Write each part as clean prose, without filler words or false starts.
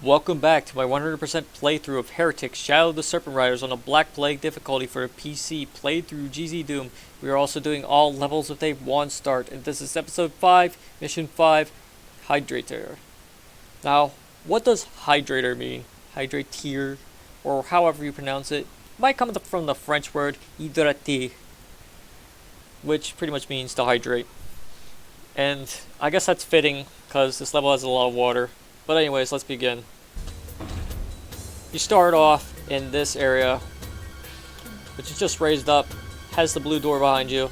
Welcome back to my 100% playthrough of Heretic, Shadow of the Serpent Riders on a Black Plague difficulty for a PC, played through GZDoom. We are also doing all levels with a 1 start, and this is episode 5, mission 5, Hydratyr. Now, what does Hydratyr mean? Hydratyr, or however you pronounce it, might come from the French word Hydratyr, which pretty much means to hydrate. And I guess that's fitting, because this level has a lot of water. But anyways, let's begin. You start off in this area, which is just raised up, has the blue door behind you,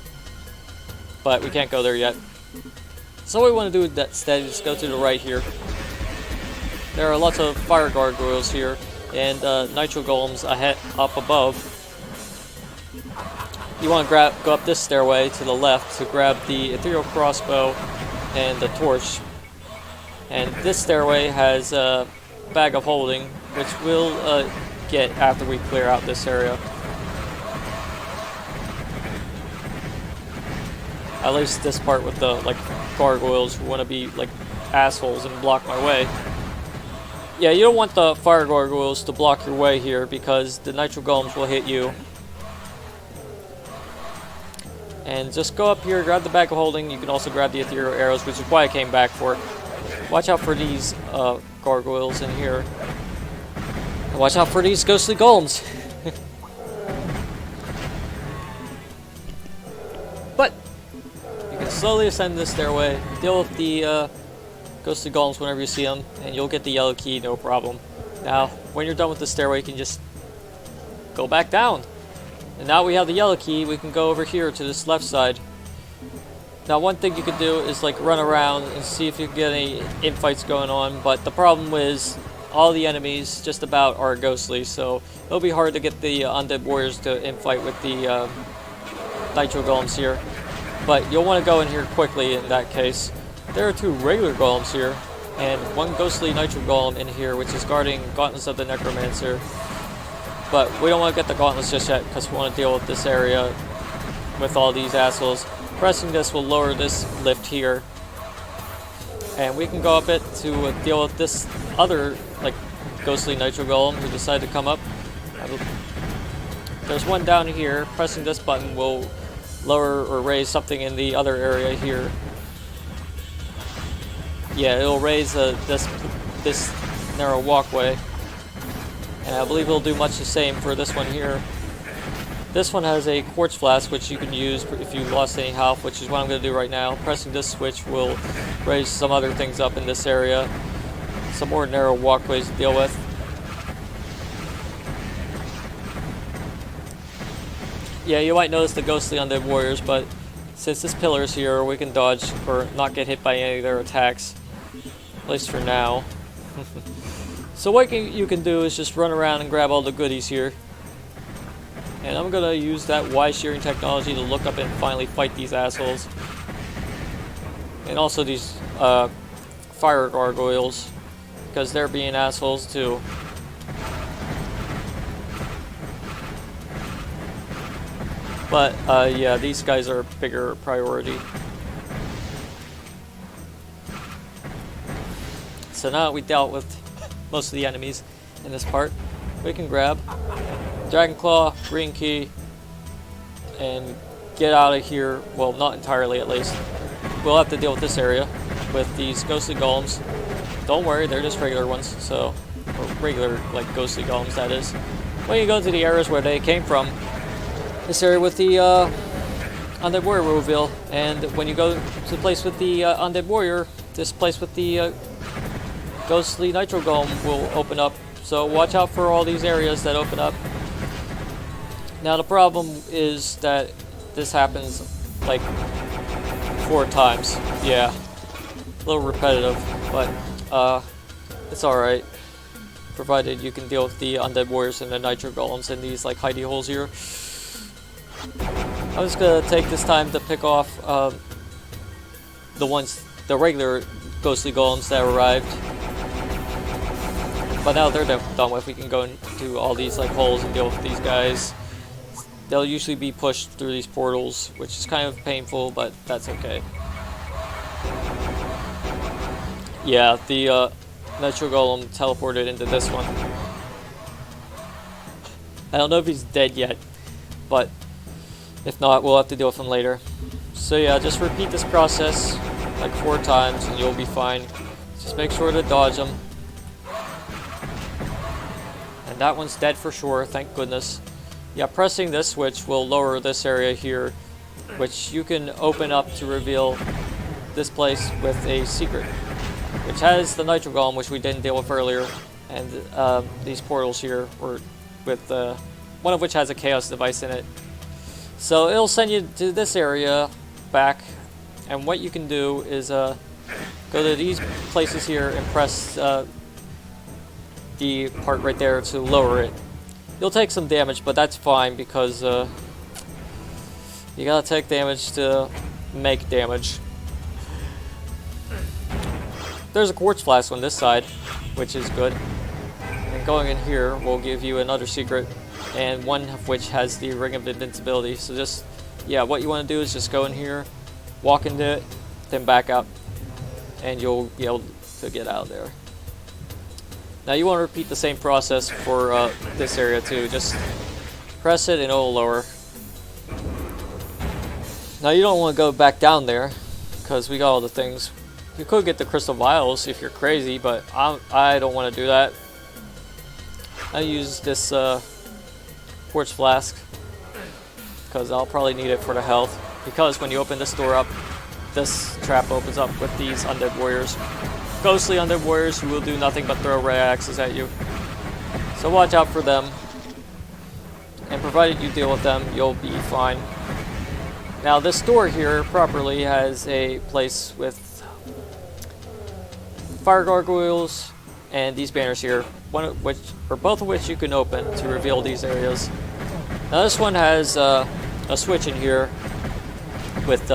but we can't go there yet. So what we want to do instead is go to the right here. There are lots of fire gargoyles here, and nitro golems up above. You want to go up this stairway to the left to grab the ethereal crossbow and the torch. And this stairway has a bag of holding, which we'll get after we clear out this area. At least this part with the gargoyles who want to be like assholes and block my way. Yeah, you don't want the fire gargoyles to block your way here because the nitro golems will hit you. And just go up here, grab the bag of holding. You can also grab the ethereal arrows, which is why I came back for it. Watch out for these gargoyles in here. And watch out for these ghostly golems. But you can slowly ascend this stairway, deal with the ghostly golems whenever you see them, and you'll get the yellow key, no problem. Now, when you're done with the stairway, you can just go back down. And now we have the yellow key, we can go over here to this left side. Now, one thing you could do is run around and see if you can get any infights going on, but the problem is all the enemies just about are ghostly, so it'll be hard to get the undead warriors to infight with the nitro golems here. But you'll want to go in here quickly in that case. There are 2 regular golems here, and 1 ghostly nitro golem in here, which is guarding Gauntlets of the Necromancer. But we don't want to get the gauntlets just yet, because we want to deal with this area with all these assholes. Pressing this will lower this lift here, and we can go up it to deal with this other ghostly nitro golem who decided to come up. There's one down here. Pressing this button will lower or raise something in the other area here. Yeah, it'll raise this narrow walkway, and I believe it'll do much the same for this one here. This one has a quartz flask, which you can use if you lost any health, which is what I'm going to do right now. Pressing this switch will raise some other things up in this area. Some more narrow walkways to deal with. Yeah, you might notice the ghostly undead warriors, but since this pillar is here, we can dodge or not get hit by any of their attacks. At least for now. So what you can do is just run around and grab all the goodies here. And I'm going to use that Y shearing technology to look up and finally fight these assholes. And also these fire gargoyles, because they're being assholes too. But yeah, these guys are a bigger priority. So now that we dealt with most of the enemies in this part, we can grab Dragon Claw, green key, and get out of here. Well, not entirely at least. We'll have to deal with this area with these ghostly golems. Don't worry, they're just regular ones, so, or regular ghostly golems, that is. When you go to the areas where they came from, this area with the undead warrior will reveal, and when you go to the place with the undead warrior, this place with the ghostly nitro golem will open up. So watch out for all these areas that open up. Now the problem is that this happens 4 times. Yeah, a little repetitive, but it's alright. Provided you can deal with the undead warriors and the nitro golems in these hidey holes here. I'm just gonna take this time to pick off the regular ghostly golems that arrived. But now they're done with, we can go into all these holes and deal with these guys. They'll usually be pushed through these portals, which is kind of painful, but that's okay. Yeah, the Nitro Golem teleported into this one. I don't know if he's dead yet, but if not, we'll have to deal with him later. So yeah, just repeat this process like 4 times and you'll be fine. Just make sure to dodge them. And that one's dead for sure, thank goodness. Yeah, pressing this switch will lower this area here, which you can open up to reveal this place with a secret, which has the Nitro Golem, which we didn't deal with earlier, and these portals here, with one of which has a Chaos device in it. So it'll send you to this area back, and what you can do is go to these places here and press the part right there to lower it. You'll take some damage, but that's fine because you gotta take damage to make damage. There's a quartz flask on this side, which is good. And going in here will give you another secret, and one of which has the Ring of Invincibility. So just, yeah, what you want to do is just go in here, walk into it, then back up, and you'll be able to get out of there. Now you want to repeat the same process for this area too. Just press it and it'll lower. Now you don't want to go back down there, because we got all the things. You could get the crystal vials if you're crazy, but I don't want to do that. I use this quartz flask because I'll probably need it for the health. Because when you open this door up, this trap opens up with these undead warriors. Ghostly undead warriors who will do nothing but throw ray axes at you. So watch out for them. And provided you deal with them, you'll be fine. Now this door here properly has a place with fire gargoyles and these banners here, one of which, or both of which you can open to reveal these areas. Now this one has a switch in here with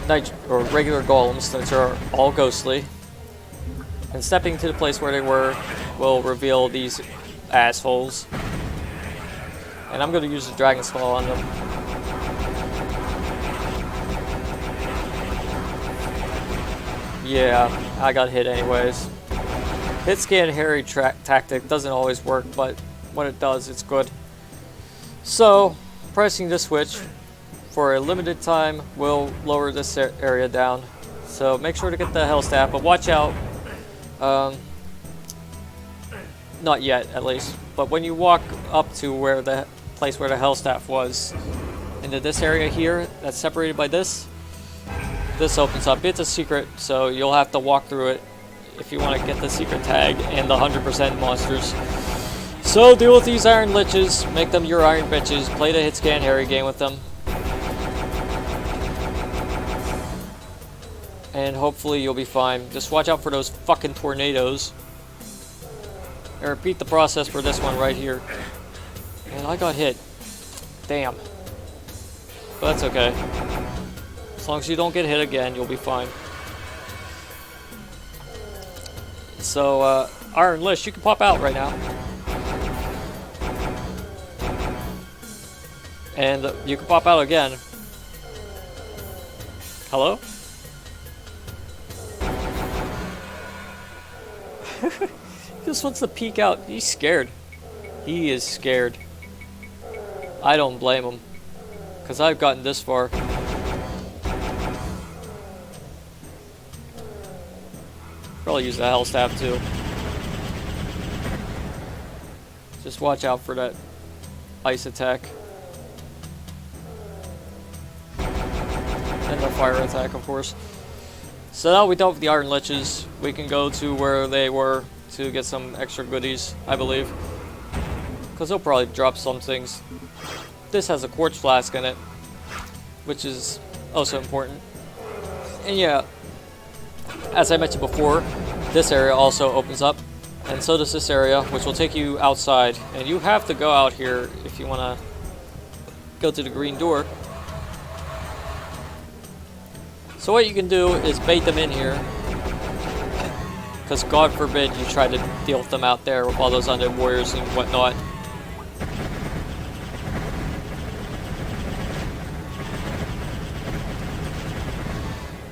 regular golems, which are all ghostly. And stepping to the place where they were will reveal these assholes. And I'm going to use the dragon skull on them. Yeah, I got hit anyways. Hit scan Harry tactic doesn't always work, but when it does, it's good. So, pressing the switch for a limited time will lower this area down. So make sure to get the health staff, but watch out. Not yet, at least. But when you walk up to where the place where the health staff was, into this area here that's separated by this opens up. It's a secret, so you'll have to walk through it if you want to get the secret tag and the 100% monsters. So deal with these iron liches, make them your iron bitches, play the hit scan Harry game with them. And hopefully you'll be fine. Just watch out for those fucking tornadoes. And repeat the process for this one right here. And I got hit. Damn. But that's okay. As long as you don't get hit again, you'll be fine. So, Iron Lich, you can pop out right now. And you can pop out again. Hello? He just wants to peek out. He's scared. He is scared. I don't blame him. Because I've gotten this far. Probably use the hell staff too. Just watch out for that ice attack. And the fire attack, of course. So now we dealt with the Iron Liches, we can go to where they were to get some extra goodies, I believe. Because they'll probably drop some things. This has a quartz flask in it, which is also important. And yeah, as I mentioned before, this area also opens up, and so does this area, which will take you outside. And you have to go out here if you want to go to the green door. So what you can do is bait them in here, because God forbid you try to deal with them out there with all those undead warriors and whatnot.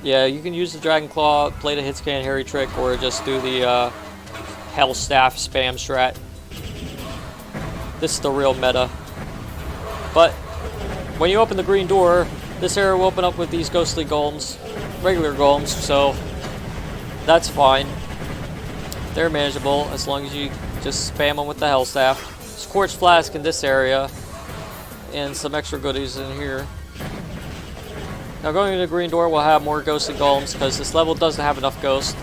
Yeah, you can use the Dragon Claw, play the hit scan Heretic, or just do the Hell Staff spam strat. This is the real meta. But when you open the green door, this area will open up with these ghostly golems, regular golems, so that's fine. They're manageable as long as you just spam them with the Hell Staff. Scorched Flask in this area, and some extra goodies in here. Now going to the green door, we'll have more ghostly golems because this level doesn't have enough ghosts.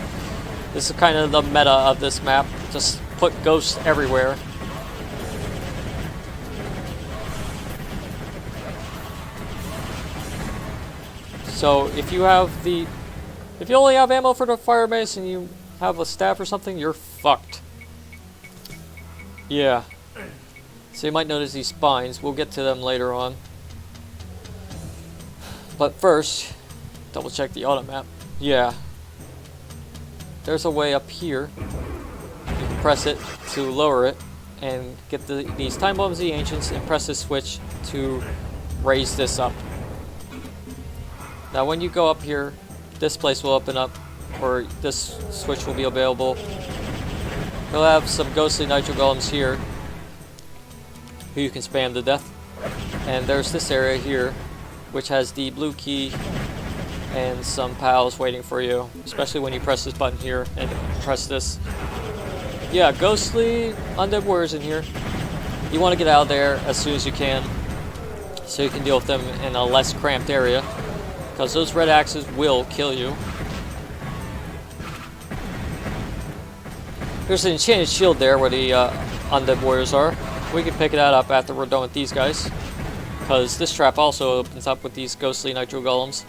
This is kind of the meta of this map. Just put ghosts everywhere. So if you only have ammo for the Firemace and you have a staff or something, you're fucked. Yeah. So you might notice these spines. We'll get to them later on. But first, double check the auto map. Yeah. There's a way up here. You can press it to lower it and get these Time Bombs of the Ancients and press this switch to raise this up. Now when you go up here, this place will open up, or this switch will be available. You'll have some ghostly nitro golems here who you can spam to death. And there's this area here, which has the blue key and some pals waiting for you, especially when you press this button here and press this. Yeah, ghostly undead warriors in here. You want to get out of there as soon as you can so you can deal with them in a less cramped area, because those red axes will kill you. There's an Enchanted Shield there where the undead warriors are. We can pick that up after we're done with these guys, because this trap also opens up with these ghostly nitro golems.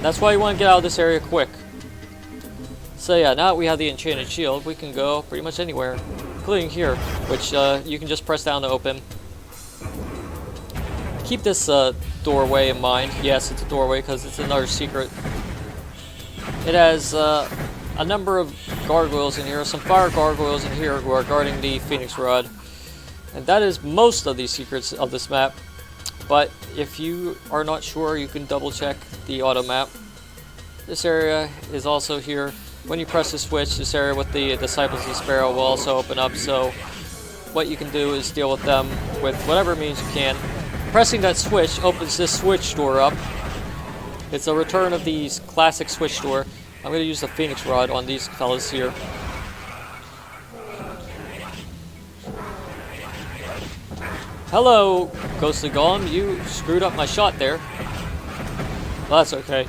That's why you want to get out of this area quick. So yeah, now that we have the Enchanted Shield, we can go pretty much anywhere, including here, which you can just press down to open. Keep this doorway in mind. Yes, it's a doorway because it's another secret. It has a number of gargoyles in here, some fire gargoyles in here who are guarding the Phoenix Rod. And that is most of the secrets of this map. But if you are not sure, you can double check the auto map. This area is also here. When you press the switch, this area with the Disciples of the Sparrow will also open up. So what you can do is deal with them with whatever means you can. Pressing that switch opens this switch door up. It's a return of the classic switch door. I'm going to use the Phoenix Rod on these fellas here. Hello, Ghostly Golem. You screwed up my shot there. Well, that's okay.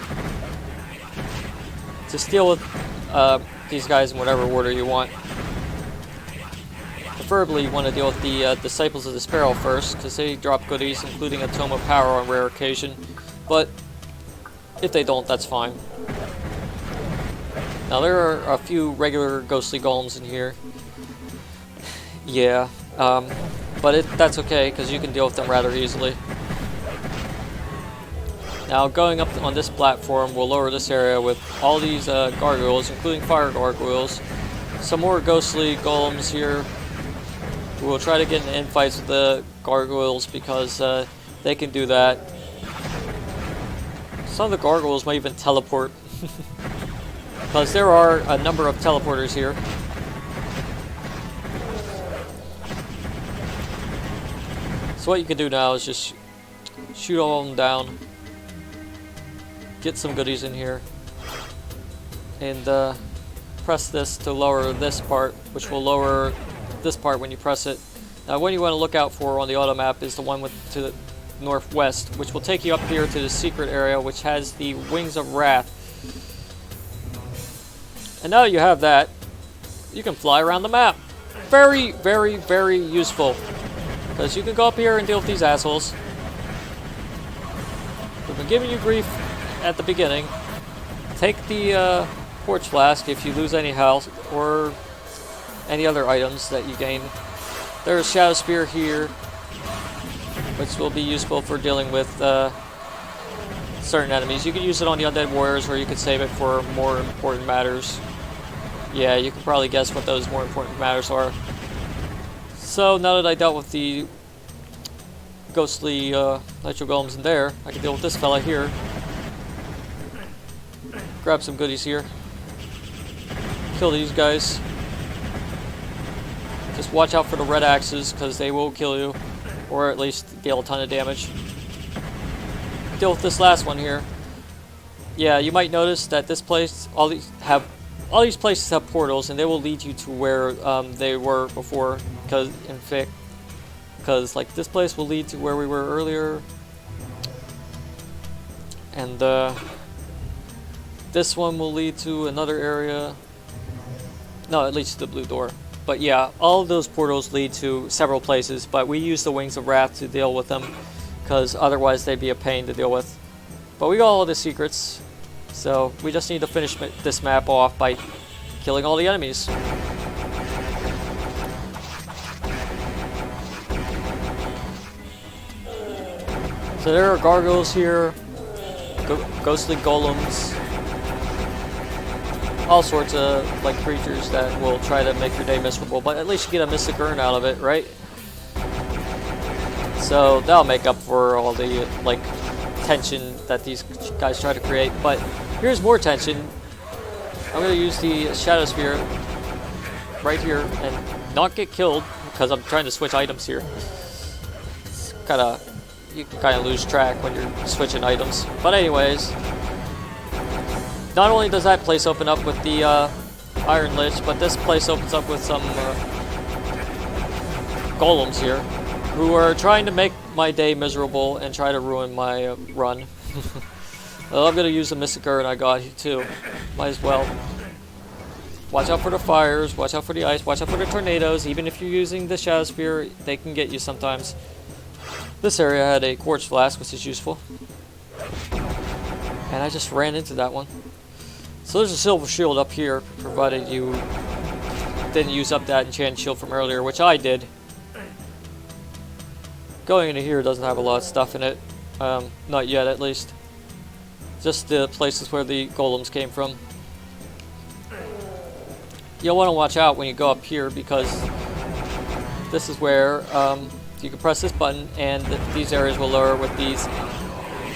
Just deal with these guys in whatever order you want. Preferably you want to deal with the Disciples of the Sparrow first, because they drop goodies, including a Tome of Power on rare occasion. But if they don't, that's fine. Now there are a few regular ghostly golems in here. Yeah, but that's okay, because you can deal with them rather easily. Now going up on this platform, we'll lower this area with all these gargoyles, including fire gargoyles. Some more ghostly golems here. We'll try to get in fights with the gargoyles because they can do that. Some of the gargoyles might even teleport. Because there are a number of teleporters here. So what you can do now is just shoot all of them down. Get some goodies in here. And press this to lower this part, which will lower this part when you press it. Now what you want to look out for on the auto map is the one to the northwest, which will take you up here to the secret area, which has the Wings of Wrath. And now that you have that, you can fly around the map. Very, very, very useful. Because you can go up here and deal with these assholes. We've been giving you grief at the beginning. Take the Torch Flask if you lose any health, or any other items that you gain. There's Shadow Spear here, which will be useful for dealing with certain enemies. You can use it on the Undead Warriors, or you could save it for more important matters. Yeah, you can probably guess what those more important matters are. So now that I dealt with the ghostly nitro golems in there, I can deal with this fella here. grab some goodies here. Kill these guys. Just watch out for the red axes, because they will kill you. Or at least deal a ton of damage. Deal with this last one here. Yeah, you might notice that this place, all these places have portals, and they will lead you to where they were before. Because like this place will lead to where we were earlier, and this one will lead to another area. No, it leads to the blue door. But yeah, all of those portals lead to several places, but we use the Wings of Wrath to deal with them, because otherwise they'd be a pain to deal with. But we got all the secrets, so we just need to finish this map off by killing all the enemies. So there are gargoyles here, ghostly golems, all sorts of like creatures that will try to make your day miserable, but at least you get a mystic urn out of it, right? So that'll make up for all the like tension that these guys try to create. But here's more tension. I'm gonna use the Shadow Sphere right here and not get killed, because I'm trying to switch items here. It's you can kind of lose track when you're switching items. But anyways, not only does that place open up with the Iron Lich, but this place opens up with some golems here, who are trying to make my day miserable and try to ruin my run. Well, I'm going to use the Mystic Urn I got here too. Might as well. Watch out for the fires, watch out for the ice, watch out for the tornadoes. Even if you're using the Shadow Sphere, they can get you sometimes. This area had a Quartz Flask, which is useful. And I just ran into that one. So there's a Silver Shield up here, provided you didn't use up that Enchanted Shield from earlier, which I did. Going into here doesn't have a lot of stuff in it. Not yet, at least. Just the places where the golems came from. You'll want to watch out when you go up here, because this is where you can press this button and these areas will lower with these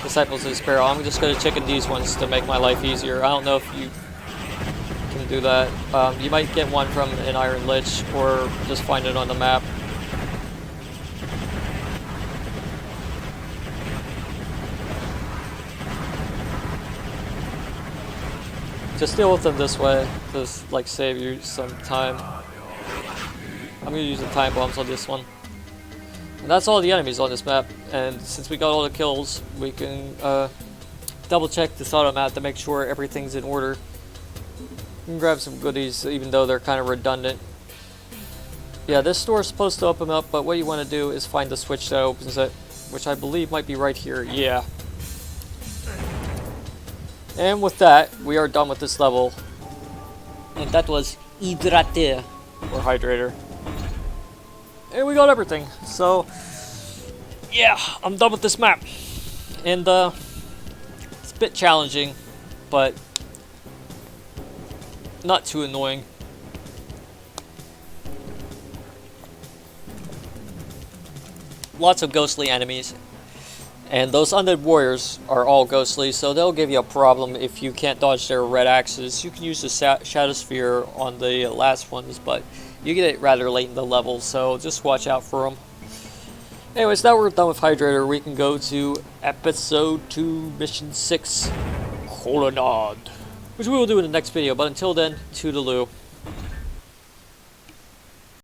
Disciples of the Sparrow. I'm just going to chicken these ones to make my life easier. I don't know if you can do that. You might get one from an Iron Lich, or just find it on the map. Just deal with them this way, just like save you some time. I'm going to use the time bombs on this one. And that's all the enemies on this map, and since we got all the kills, we can double check this auto map to make sure everything's in order. You can grab some goodies, even though they're kind of redundant. Yeah, this store is supposed to open up, but what you want to do is find the switch that opens it, which I believe might be right here. Yeah. And with that, we are done with this level. And that was Hydratyr, or Hydratyr. And we got everything. So, yeah, I'm done with this map. And it's a bit challenging, but not too annoying. Lots of ghostly enemies. And those undead warriors are all ghostly, so they'll give you a problem if you can't dodge their red axes. You can use the Shadow Sphere on the last ones, but you get it rather late in the level, so just watch out for them. Anyways, now we're done with Hydratyr. We can go to Episode 2, Mission 6, Colonnade, which we will do in the next video. But until then, toodaloo.